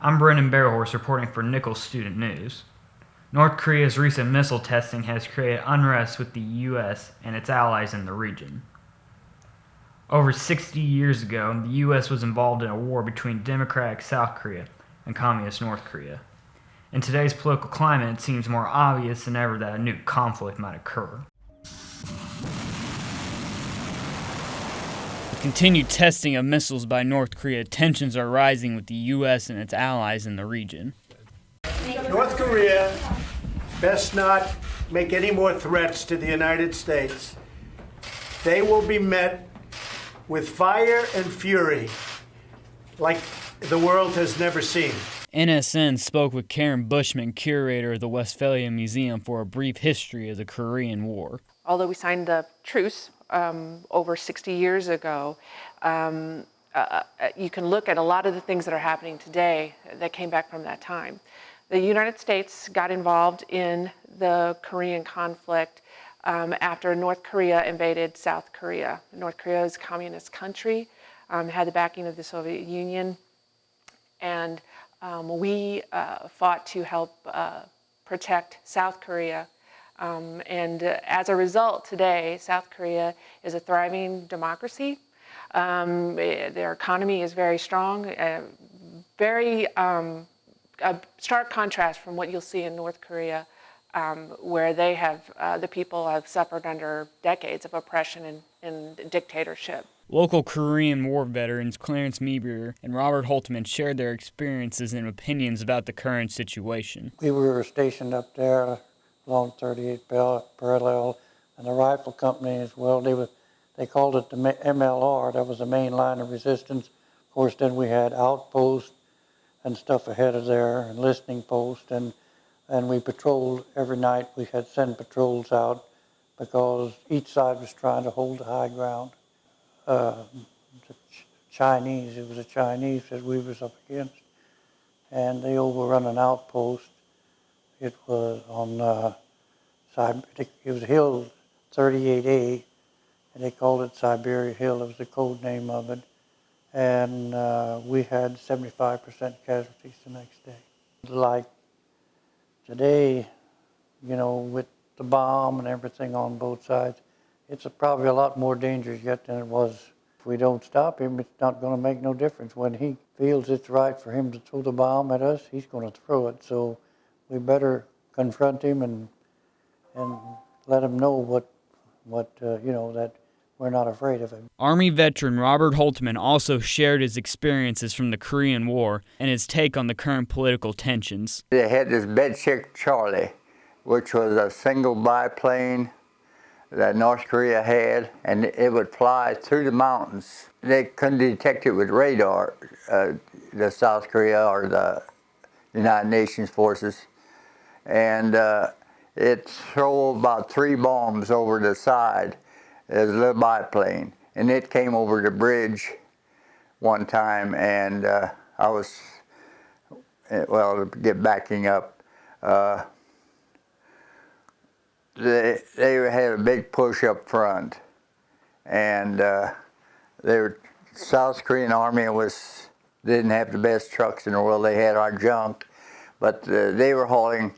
I'm Brendan Barrelhorse reporting for Nichols Student News. North Korea's recent missile testing has created unrest with the U.S. and its allies in the region. Over 60 years ago, the U.S. was involved in a war between democratic South Korea and communist North Korea. In today's political climate, it seems more obvious than ever that a new conflict might occur. With continued testing of missiles by North Korea, tensions are rising with the U.S. and its allies in the region. North Korea best not make any more threats to the United States. They will be met with fire and fury like the world has never seen. NSN spoke with Karen Bushman, curator of the Westphalia Museum, for a brief history of the Korean War. Although we signed the truce over 60 years ago, you can look at a lot of the things that are happening today that came back from that time. The United States got involved in the Korean conflict after North Korea invaded South Korea. North Korea is a communist country, had the backing of the Soviet Union, and we fought to help protect South Korea. And as a result, today, South Korea is a thriving democracy. Their economy is very strong, very a stark contrast from what you'll see in North Korea, where they have, the people have suffered under decades of oppression and dictatorship. Local Korean War veterans Clarence, Mieber, and Robert Holtmann shared their experiences and opinions about the current situation. We were stationed up there along 38 parallel, and the rifle company as well. They called it the MLR. That was the main line of resistance. Of course, then we had outposts and stuff ahead of there, and listening posts, and we patrolled every night. We had send patrols out because each side was trying to hold the high ground. The Chinese, it was the Chinese that we was up against, and they overrun an outpost. It was on it was Hill 38A, and they called it Siberia Hill. It was the code name of it. And we had 75% casualties the next day. Like today, you know, with the bomb and everything on both sides, it's probably a lot more dangerous yet than it was. If we don't stop him, it's not going to make no difference. When he feels it's right for him to throw the bomb at us, he's going to throw it. So we better confront him and let him know what you know, that we're not afraid of him. Army veteran Robert Holtmann also shared his experiences from the Korean War and his take on the current political tensions. They had this Bedchick Charlie, which was a single biplane that North Korea had, and it would fly through the mountains. They couldn't detect it with radar, the South Korea or the United Nations forces. And it threw about 3 bombs over the side. It was a little biplane, and it came over the bridge one time, and I was, well, to get backing up, they had a big push up front, and South Korean Army didn't have the best trucks in the world. They had our junk, but they were hauling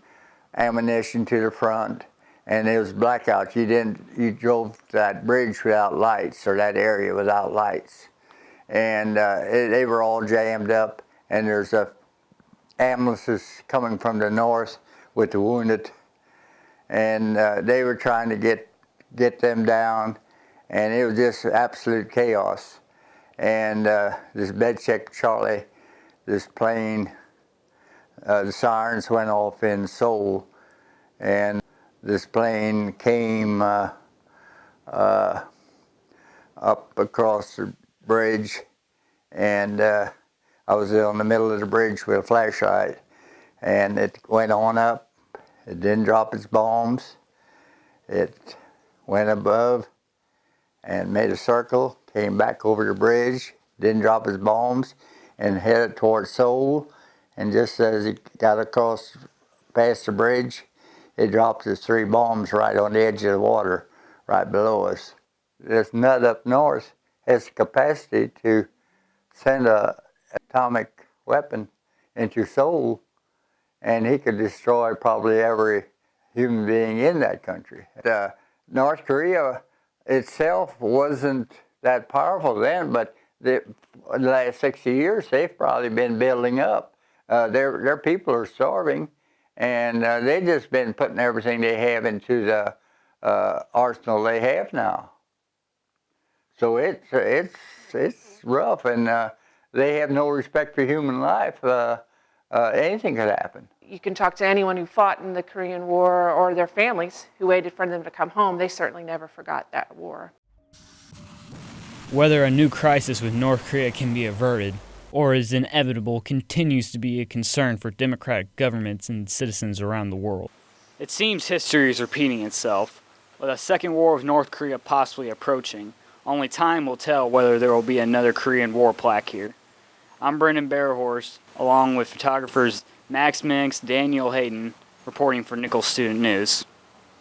ammunition to the front, and it was blackout. You drove that bridge without lights, or that area without lights, and they were all jammed up. And there's ambulances coming from the north with the wounded, and they were trying to get them down, and it was just absolute chaos. And this Bedcheck Charlie, this plane, the sirens went off in Seoul, and this plane came up across the bridge, and I was in the middle of the bridge with a flashlight, and it went on up. It didn't drop its bombs. It went above and made a circle, came back over the bridge, didn't drop its bombs, and headed towards Seoul. And just as it got across past the bridge, it dropped its 3 bombs right on the edge of the water, right below us. This nut up north has the capacity to send an atomic weapon into Seoul, and he could destroy probably every human being in that country. North Korea itself wasn't that powerful then, but the last 60 years they've probably been building up. Their people are starving, and they've just been putting everything they have into the arsenal they have now. So it's rough, and they have no respect for human life. Anything could happen. You can talk to anyone who fought in the Korean War or their families who waited for them to come home. They certainly never forgot that war. Whether a new crisis with North Korea can be averted or is inevitable continues to be a concern for democratic governments and citizens around the world. It seems history is repeating itself, with a second war with North Korea possibly approaching. Only time will tell whether there will be another Korean War plaque here. I'm Brendan Bearhorse, along with photographers Max Minks, Daniel Hayden, reporting for Nicholls Student News.